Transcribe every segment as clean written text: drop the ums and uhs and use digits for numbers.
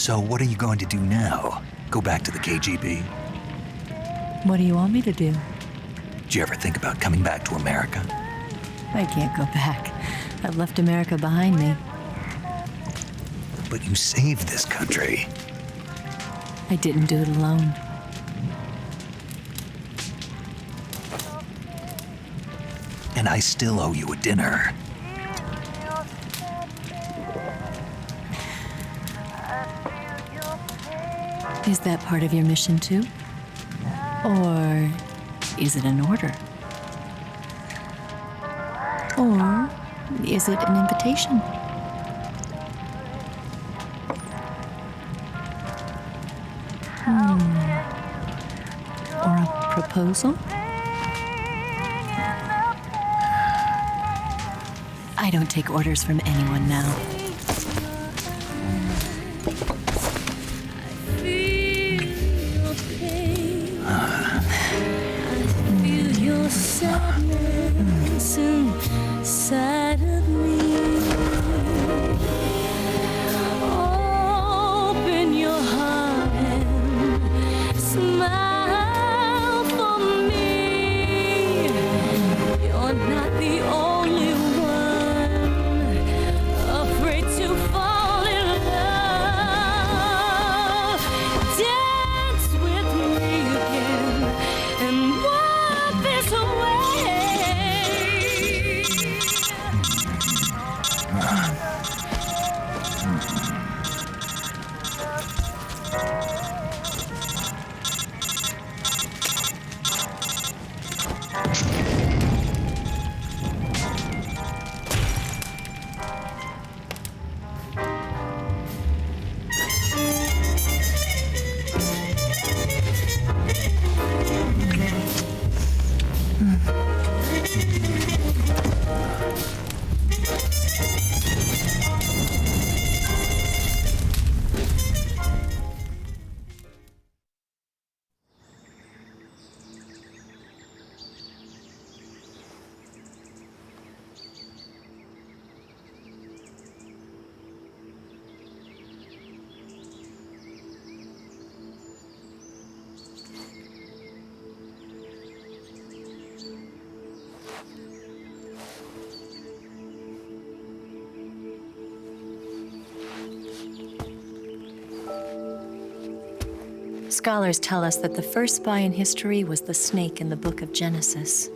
So what are you going to do now? Go back to the KGB? What do you want me to do? Did you ever think about coming back to America? I can't go back. I've left America behind me. But you saved this country. I didn't do it alone. And I still owe you a dinner. Is that part of your mission too? Or is it an order? Or is it an invitation? Or a proposal? I don't take orders from anyone now. Sadness inside of me. Open your heart and smile for me. You're not the only one afraid to fall in love. Dance with me again and walk this away. Scholars tell us that the first spy in history was the snake in the book of Genesis.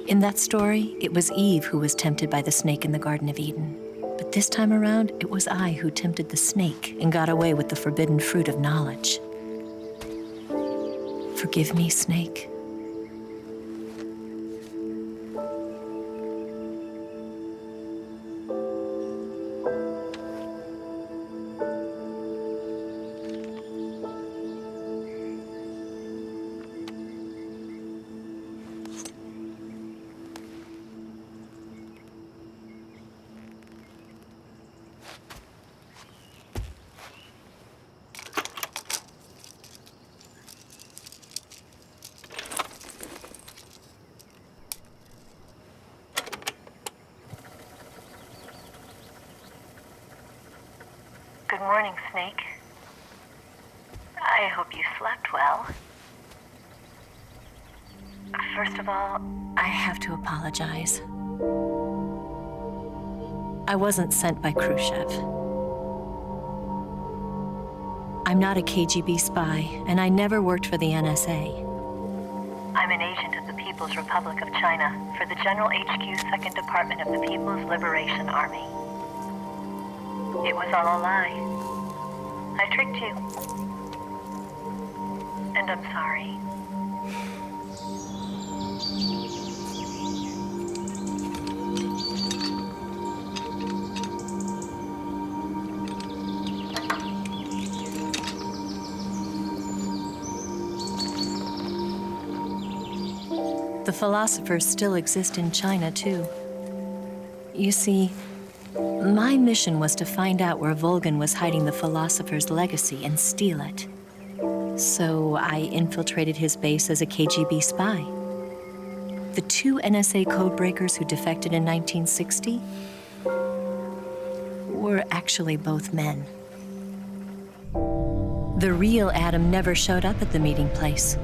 In that story, it was Eve who was tempted by the snake in the Garden of Eden. But this time around, it was I who tempted the snake and got away with the forbidden fruit of knowledge. Forgive me, snake. Good morning, Snake. I hope you slept well. First of all, I have to apologize. I wasn't sent by Khrushchev. I'm not a KGB spy, and I never worked for the NSA. I'm an agent of the People's Republic of China for the General HQ 2nd Department of the People's Liberation Army. It was all a lie. I tricked you. And I'm sorry. The philosophers still exist in China, too. You see, my mission was to find out where Volgan was hiding the philosopher's legacy and steal it. So I infiltrated his base as a KGB spy. The two NSA codebreakers who defected in 1960 were actually both men. The real Adam never showed up at the meeting place,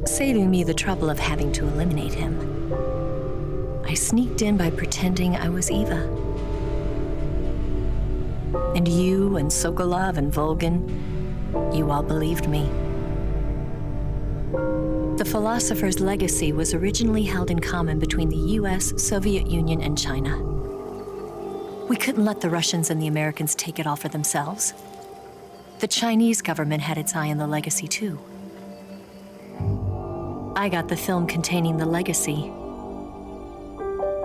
saving me the trouble of having to eliminate him. I sneaked in by pretending I was Eva. And you and Sokolov and Volgan, you all believed me. The philosopher's legacy was originally held in common between the US, Soviet Union, and China. We couldn't let the Russians and the Americans take it all for themselves. The Chinese government had its eye on the legacy too. I got the film containing the legacy,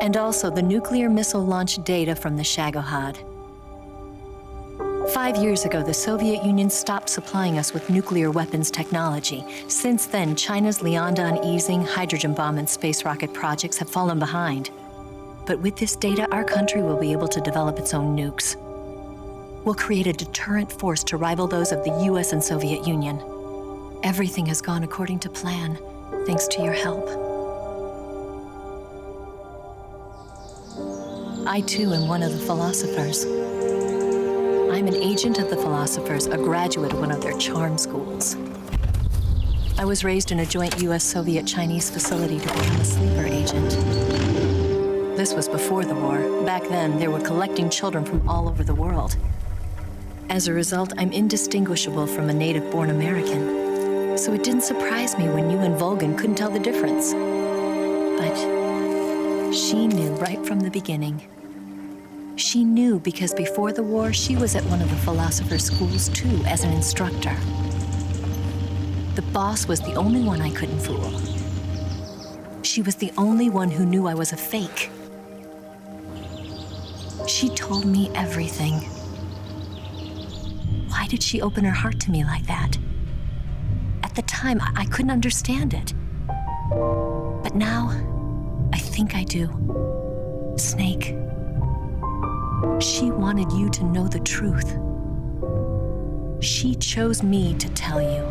and also the nuclear missile launch data from the Shagohod. 5 years ago, the Soviet Union stopped supplying us with nuclear weapons technology. Since then, China's Liaodong easing, hydrogen bomb, and space rocket projects have fallen behind. But with this data, our country will be able to develop its own nukes. We'll create a deterrent force to rival those of the US and Soviet Union. Everything has gone according to plan, thanks to your help. I too am one of the philosophers. I'm an agent of the philosophers, a graduate of one of their charm schools. I was raised in a joint US-Soviet-Chinese facility to become a sleeper agent. This was before the war. Back then, they were collecting children from all over the world. As a result, I'm indistinguishable from a native-born American. So it didn't surprise me when you and Volgan couldn't tell the difference. But she knew right from the beginning. She knew because before the war, she was at one of the philosopher's schools too, as an instructor. The boss was the only one I couldn't fool. She was the only one who knew I was a fake. She told me everything. Why did she open her heart to me like that? At the time, I couldn't understand it. But now, I think I do. Snake. She wanted you to know the truth. She chose me to tell you.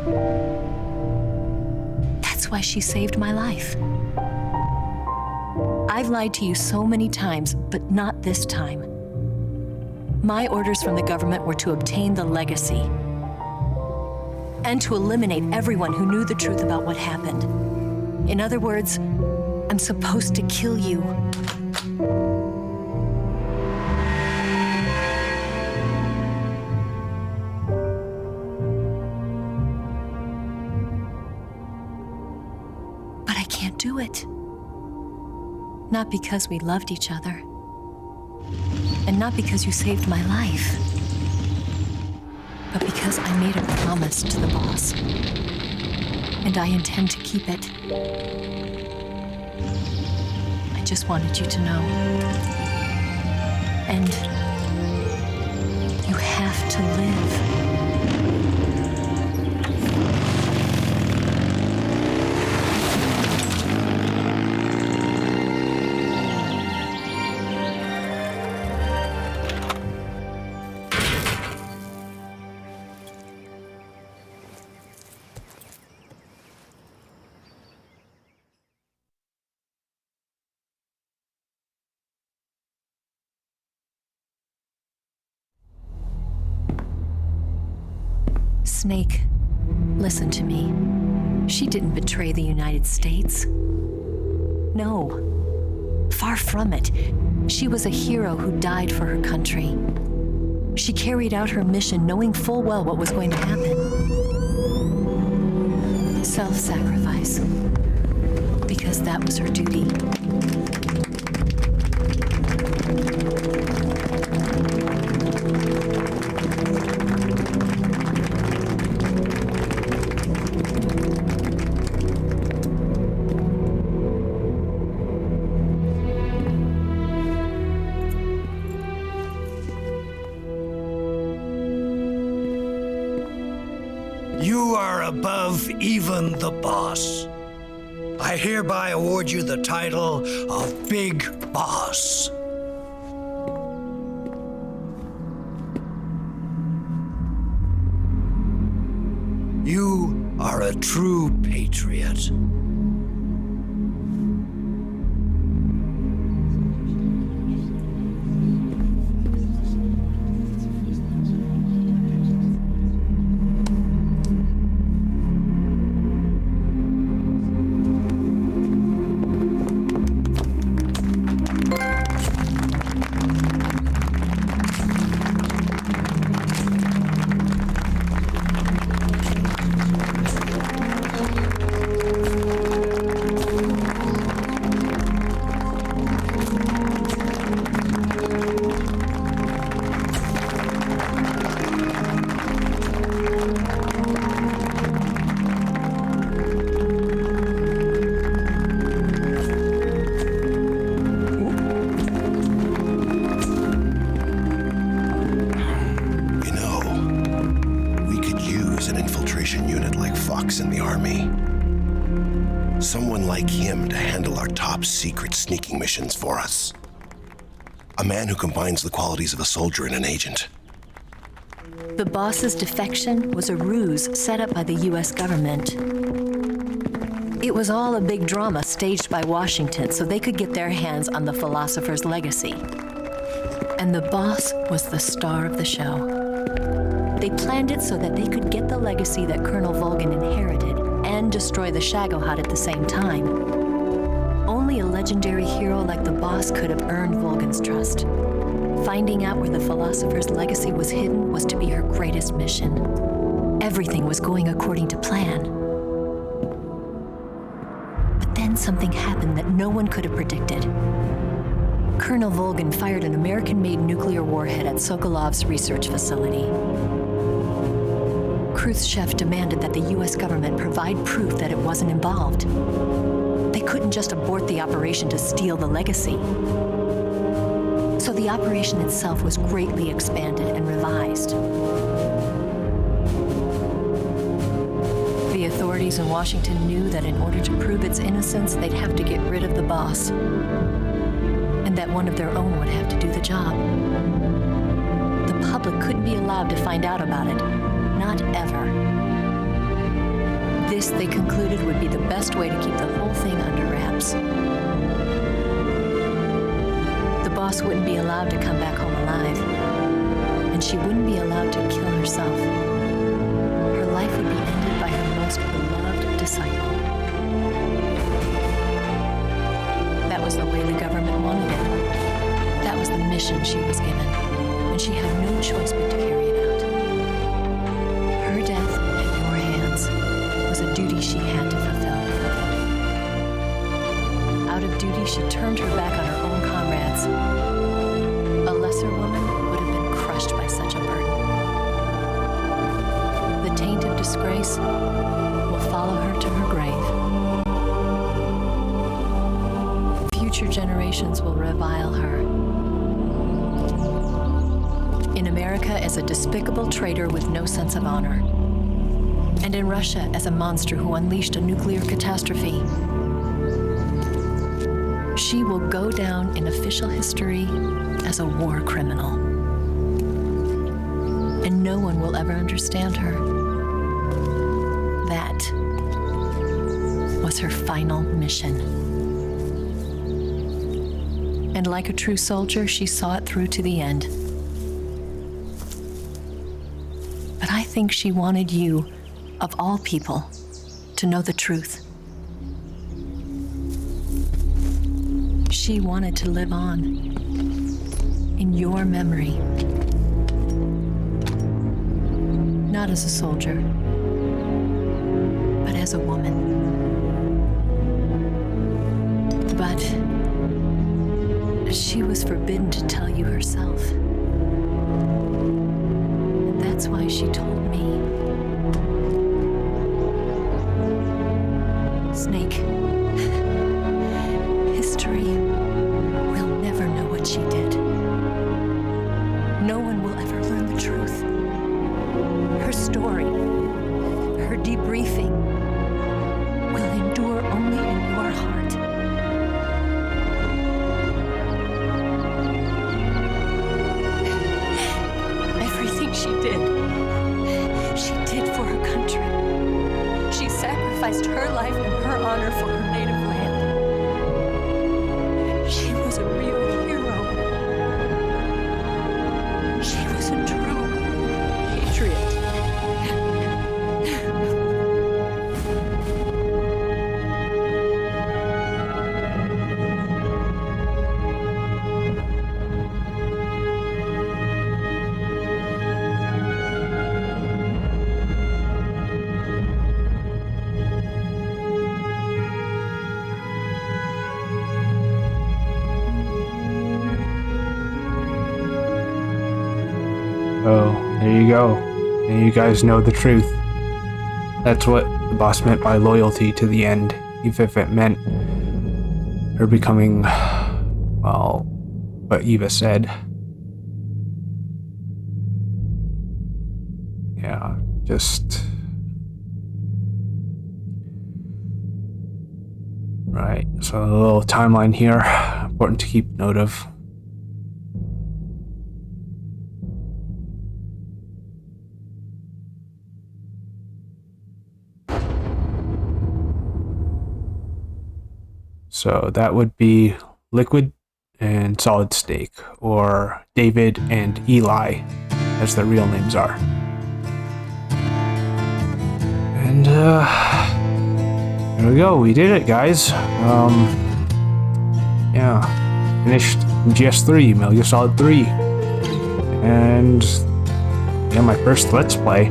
That's why she saved my life. I've lied to you so many times, but not this time. My orders from the government were to obtain the legacy and to eliminate everyone who knew the truth about what happened. In other words, I'm supposed to kill you. But I can't do it. Not because we loved each other. And not because you saved my life. But because I made a promise to the boss. And I intend to keep it. I just wanted you to know. And you have to live. Snake, listen to me. She didn't betray the United States. No, far from it. She was a hero who died for her country. She carried out her mission knowing full well what was going to happen. Self-sacrifice, because that was her duty. You are above even the boss. I hereby award you the title of Big Boss. You are a true patriot. Someone like him to handle our top secret sneaking missions for us. A man who combines the qualities of a soldier and an agent. The boss's defection was a ruse set up by the US government. It was all a big drama staged by Washington so they could get their hands on the philosopher's legacy. And the boss was the star of the show. They planned it so that they could get the legacy that Colonel Volgan inherited and destroy the Shagohod at the same time. Only a legendary hero like the boss could have earned Volgan's trust. Finding out where the philosopher's legacy was hidden was to be her greatest mission. Everything was going according to plan. But then something happened that no one could have predicted. Colonel Volgan fired an American-made nuclear warhead at Sokolov's research facility. Khrushchev demanded that the US government provide proof that it wasn't involved. They couldn't just abort the operation to steal the legacy. So the operation itself was greatly expanded and revised. The authorities in Washington knew that in order to prove its innocence, they'd have to get rid of the boss, and that one of their own would have to do the job. The public couldn't be allowed to find out about it, not ever. This, they concluded, would be the best way to keep the whole thing under wraps. The boss wouldn't be allowed to come back home alive, and she wouldn't be allowed to kill herself. Her life would be ended by her most beloved disciple. That was the way the government wanted it. That was the mission she was given, and she had no choice but to carry it out. Her death at your hands was a duty she had to fulfill. Out of duty, she turned her back on her own comrades. A lesser woman would have been crushed by such a burden. The taint of disgrace will follow her to her grave. Future generations will revile her. In America as a despicable traitor with no sense of honor. And in Russia as a monster who unleashed a nuclear catastrophe. She will go down in official history as a war criminal. And no one will ever understand her. That was her final mission. And like a true soldier, she saw it through to the end. But I think she wanted you, of all people, to know the truth. She wanted to live on in your memory. Not as a soldier, but as a woman. But she was forbidden to tell you herself. And that's why she told me. Snake, history will never know what she did. No one will ever learn the truth. Her story, her debriefing, will endure only in your heart. Everything she did for her country. She sacrificed her life and her honor for her native land. She was a real hero. She was a true patriot. Oh, there you go. And you guys know the truth. That's what the boss meant by loyalty to the end, even if it meant her becoming, well, what Eva said. Yeah, just Right, so a little timeline here, important to keep note of. So that would be Liquid and Solid Snake, or David and Eli, as their real names are. And there we go, we did it, guys. Yeah, finished MGS3, Metal Gear Solid 3. And yeah, my first Let's Play.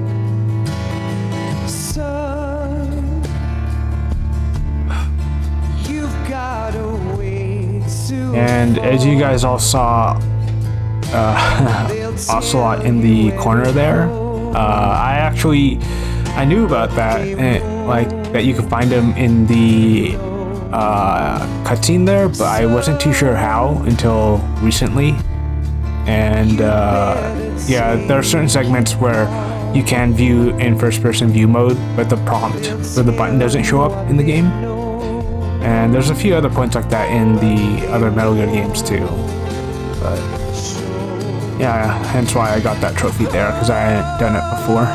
And as you guys all saw, Ocelot in the corner there, I knew about that, and, like, that you could find him in the cutscene there, but I wasn't too sure how until recently. And yeah, there are certain segments where you can view in first-person view mode, but the prompt or the button doesn't show up in the game. And there's a few other points like that in the other Metal Gear games too. But yeah, hence why I got that trophy there, because I hadn't done it before.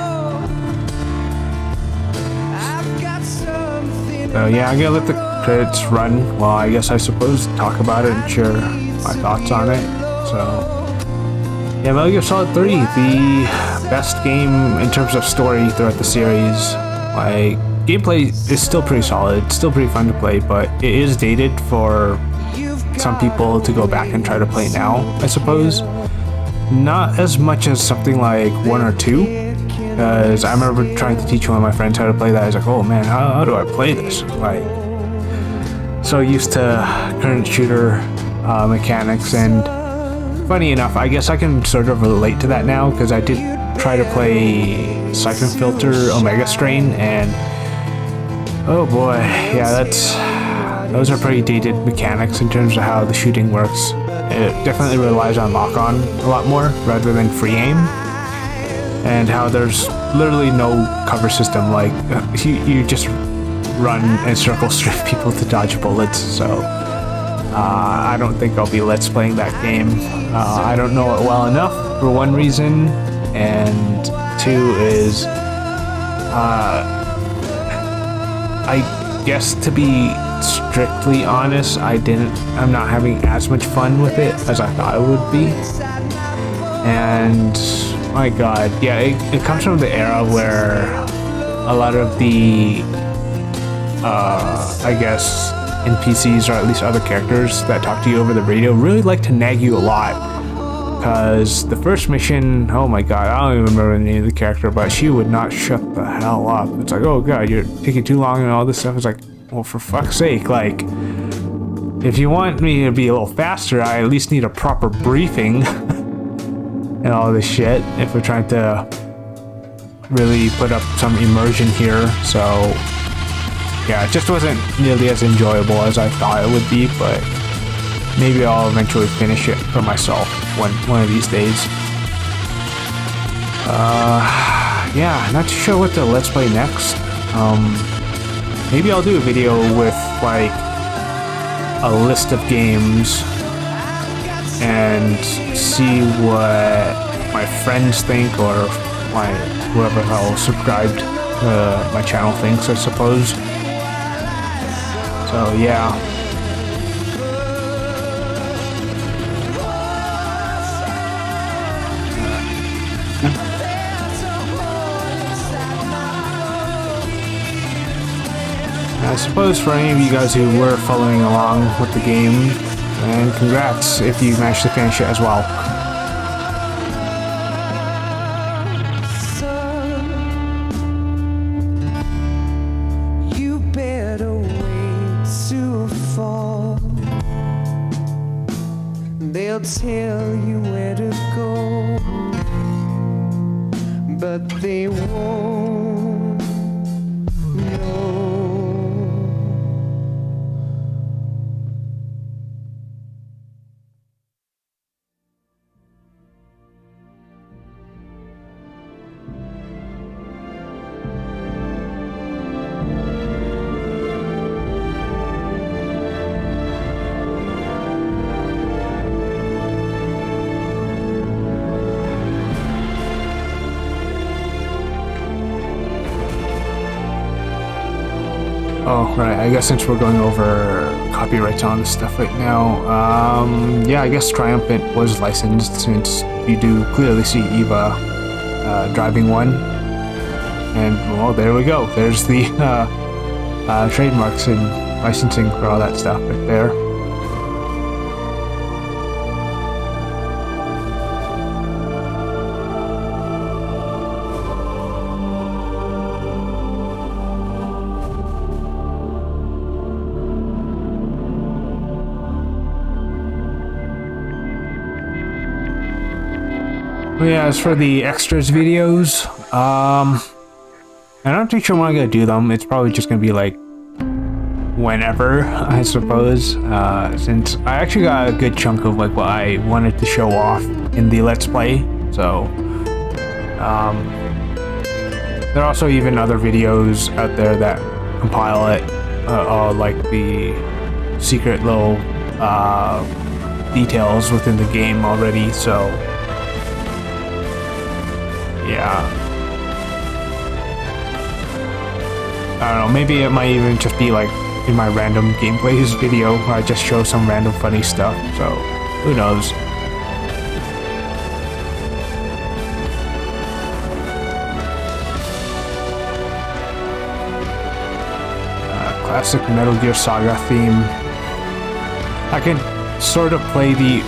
So yeah, I'm gonna let the credits run. Well, I guess I suppose talk about it and share my thoughts on it. So yeah, Metal Gear Solid 3, the best game in terms of story throughout the series. Like, gameplay is still pretty solid, it's still pretty fun to play, but it is dated for some people to go back and try to play now, I suppose. Not as much as something like 1 or 2, because I remember trying to teach one of my friends how to play that. I was like, oh man, how do I play this? Like, so used to current shooter mechanics, and funny enough, I guess I can sort of relate to that now, because I did try to play Siphon Filter Omega Strain, and oh boy, yeah, those are pretty dated mechanics in terms of how the shooting works. It definitely relies on lock-on a lot more rather than free aim, and how there's literally no cover system. Like, you just run and circle strafe people to dodge bullets. So I don't think I'll be let's playing that game. I don't know it well enough, for one reason, and two is I guess, to be strictly honest, I'm not having as much fun with it as I thought it would be. And my god, yeah, it comes from the era where a lot of the I guess NPCs, or at least other characters that talk to you over the radio, really like to nag you a lot. Because the first mission, oh my god, I don't even remember the name of the character, but she would not shut the hell up. It's like, oh god, you're taking too long and all this stuff. It's like, well, for fuck's sake, like, if you want me to be a little faster, I at least need a proper briefing and all this shit if we're trying to really put up some immersion here. So yeah, it just wasn't nearly as enjoyable as I thought it would be, but maybe I'll eventually finish it for myself one of these days. Yeah, not too sure what to let's play next. Maybe I'll do a video with like a list of games and see what my friends think, or whoever else subscribed to my channel thinks, I suppose. So yeah. I suppose for any of you guys who were following along with the game, and congrats if you managed to finish it as well. You better wait to fall. They'll tell you where to go, but they won't know. right. I guess since we're going over copyrights on this stuff right now, yeah, I guess Triumphant was licensed since you do clearly see Eva driving one. And, well, there we go. There's the trademarks and licensing for all that stuff right there. Yeah, as for the extras videos, I'm not too sure when I'm gonna do them. It's probably just gonna be like whenever, I suppose, since I actually got a good chunk of like what I wanted to show off in the Let's Play. So, there are also even other videos out there that compile it, like the secret little details within the game already. So. Yeah. I don't know, maybe it might even just be like in my random gameplays video where I just show some random funny stuff, so who knows. Classic Metal Gear Saga theme. I can sort of play the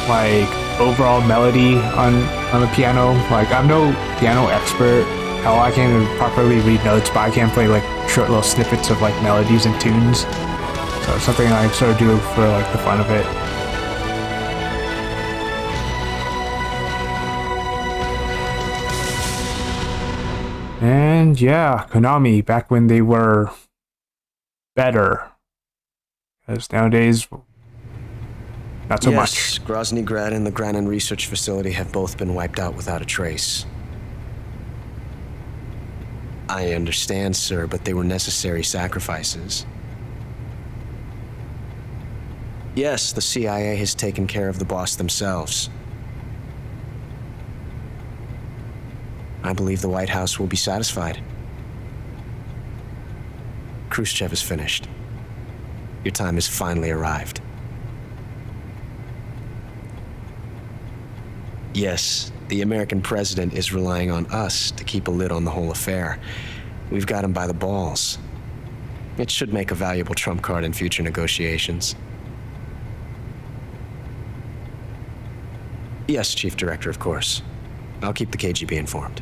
like overall melody on the piano. Like, I'm no piano expert. Hell, I can't even properly read notes, but I can play like short little snippets of like melodies and tunes. So it's something I sort of do for like the fun of it. And yeah, Konami, back when they were better. Because nowadays, not so much. Yes, Grozny Grad and the Granin Research Facility have both been wiped out without a trace. I understand, sir, but they were necessary sacrifices. Yes, the CIA has taken care of the boss themselves. I believe the White House will be satisfied. Khrushchev is finished. Your time has finally arrived. Yes, the American president is relying on us to keep a lid on the whole affair. We've got him by the balls. It should make a valuable trump card in future negotiations. Yes, Chief Director, of course. I'll keep the KGB informed.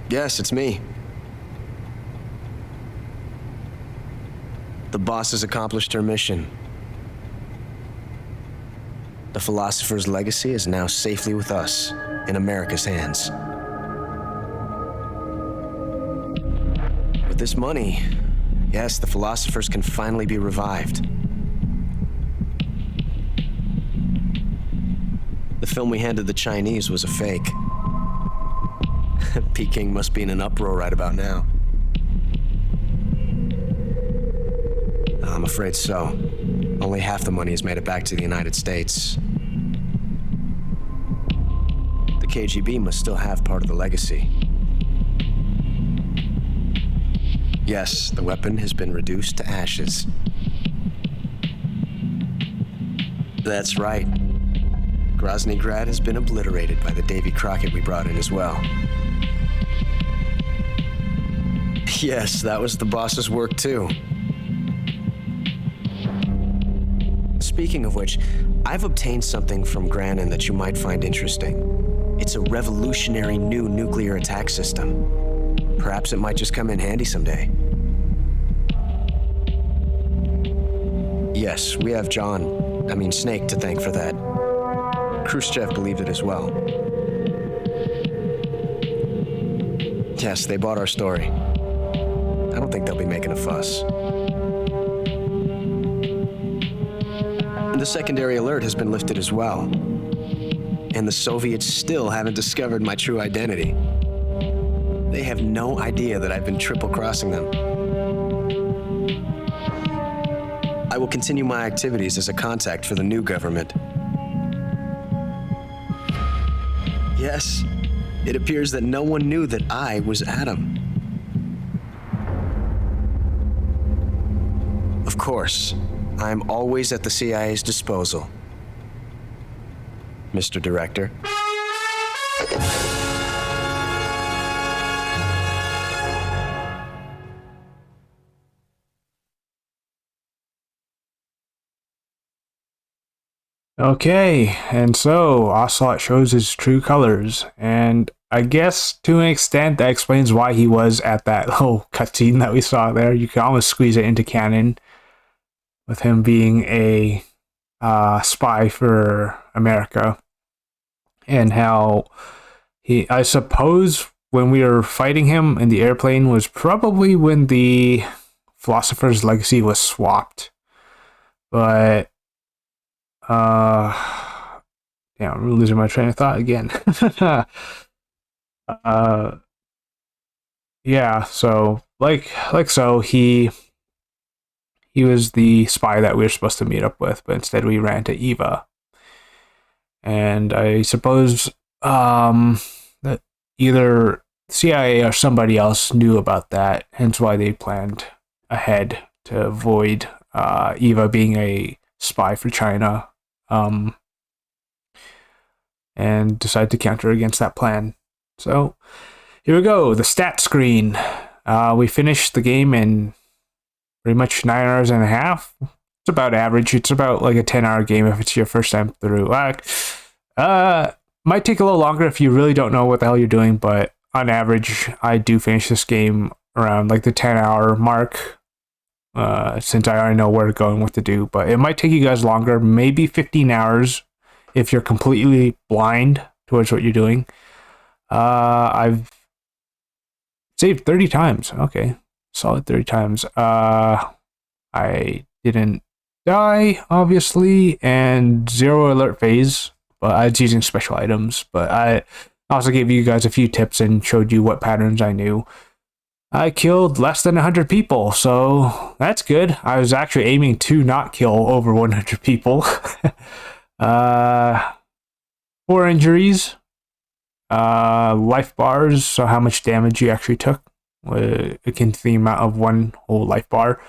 Yes, it's me. The boss has accomplished her mission. The philosopher's legacy is now safely with us, in America's hands. With this money, yes, the philosophers can finally be revived. The film we handed the Chinese was a fake. Peking must be in an uproar right about now. I'm afraid so. Only half the money has made it back to the United States. The KGB must still have part of the legacy. Yes, the weapon has been reduced to ashes. That's right. Grozny Grad has been obliterated by the Davy Crockett we brought in as well. Yes, that was the boss's work too. Speaking of which, I've obtained something from Granin that you might find interesting. It's a revolutionary new nuclear attack system. Perhaps it might just come in handy someday. Yes, we have Snake to thank for that. Khrushchev believed it as well. Yes, they bought our story. I don't think they'll be making a fuss. The secondary alert has been lifted as well. And the Soviets still haven't discovered my true identity. They have no idea that I've been triple-crossing them. I will continue my activities as a contact for the new government. Yes, it appears that no one knew that I was Adam. Of course, I'm always at the CIA's disposal, Mr. Director. Okay, and so Ocelot shows his true colors, and I guess to an extent that explains why he was at that little cutscene that we saw there. You can almost squeeze it into canon with him being a spy for America, and how I suppose when we were fighting him in the airplane was probably when the Philosopher's Legacy was swapped. But damn, I'm losing my train of thought again. Yeah, so like so he was the spy that we were supposed to meet up with, but instead we ran to Eva. And I suppose that either CIA or somebody else knew about that, hence why they planned ahead to avoid Eva being a spy for China, and decided to counter against that plan. So here we go, the stat screen. We finished the game in pretty much 9 hours and a half. It's about average. It's about like a 10-hour game if it's your first time through. Might take a little longer if you really don't know what the hell you're doing, but on average, I do finish this game around like the 10-hour mark, since I already know where to go and what to do. But it might take you guys longer, maybe 15 hours if you're completely blind towards what you're doing. I've saved 30 times. Okay, solid 30 times. I didn't die, obviously, and 0 alert phase, but I was using special items. But I also gave you guys a few tips and showed you what patterns I knew. I killed less than 100 people, so that's good. I was actually aiming to not kill over 100 people. 4 injuries. Life bars, so how much damage you actually took, akin to the amount of 1 whole life bar.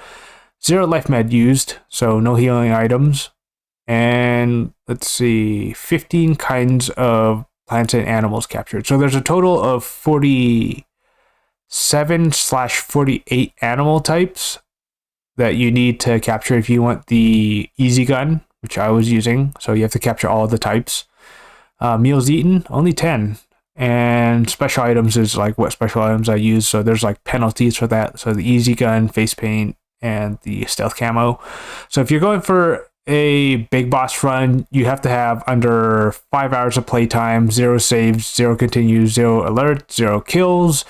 0 life med used, so no healing items. And let's see, 15 kinds of plants and animals captured. So there's a total of 47/48 animal types that you need to capture if you want the easy gun, which I was using. So you have to capture all of the types. Meals eaten, only 10. And special items is like what special items I use. So there's like penalties for that. So the easy gun, face paint, and the stealth camo. So if you're going for a big boss run, you have to have under 5 hours of playtime, 0 saves, 0 continues, 0 alerts, 0 kills.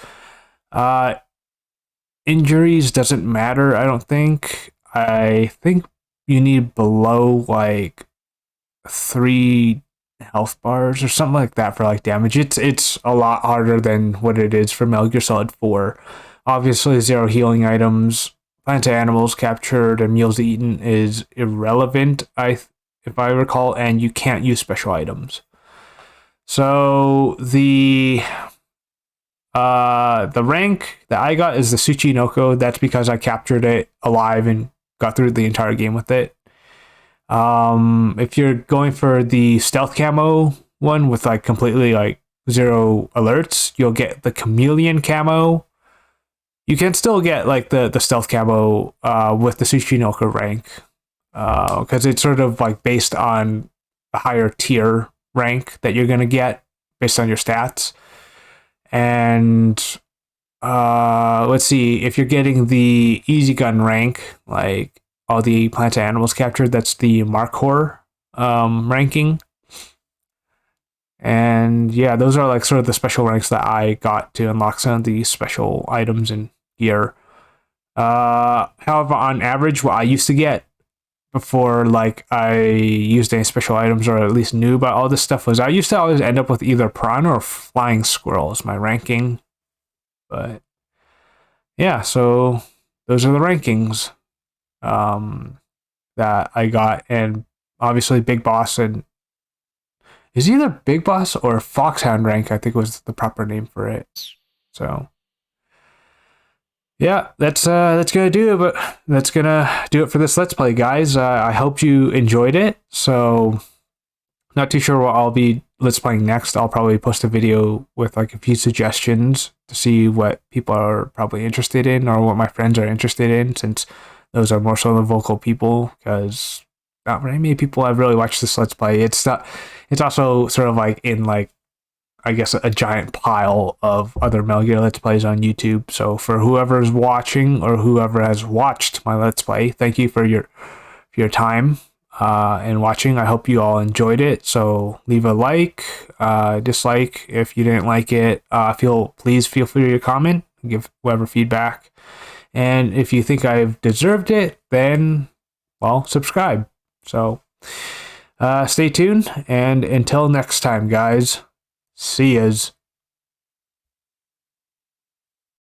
Injuries doesn't matter, I don't think. I think you need below like 3 health bars or something like that for like damage. It's a lot harder than what it is for Metal Gear Solid 4. Obviously 0 healing items, plant animals captured, and meals eaten is irrelevant, if I recall, and you can't use special items. So the rank that I got is the Tsuchinoko. That's because I captured it alive and got through the entire game with it. If you're going for the stealth camo one with like completely like 0 alerts, you'll get the chameleon camo. You can still get like the stealth camo with the Tsuchinoko rank, because it's sort of like based on the higher tier rank that you're gonna get based on your stats. And let's see, if you're getting the easy gun rank, like all the plants and animals captured, that's the Markhor ranking. And yeah, those are like sort of the special ranks that I got to unlock some of the special items and gear. However, on average, what I used to get before like I used any special items or at least knew about all this stuff was I used to always end up with either prawn or flying squirrel as my ranking. But yeah, so those are the rankings that I got, and obviously Big Boss and is either Big Boss or Foxhound rank, I think was the proper name for it. So yeah, that's gonna do it. But that's gonna do it for this Let's Play, guys. I hope you enjoyed it. So not too sure what I'll be Let's Playing next. I'll probably post a video with like a few suggestions to see what people are probably interested in or what my friends are interested in, since those are more so the vocal people, because not very many people have really watched this Let's Play. It's also sort of like in like, I guess, a giant pile of other Metal Gear Let's Plays on YouTube. So for whoever is watching or whoever has watched my Let's Play, thank you for your time and watching. I hope you all enjoyed it. So leave a like, dislike if you didn't like it. Please feel free to comment, give whatever feedback. And if you think I've deserved it, then, well, subscribe. So stay tuned, and until next time, guys, see yas.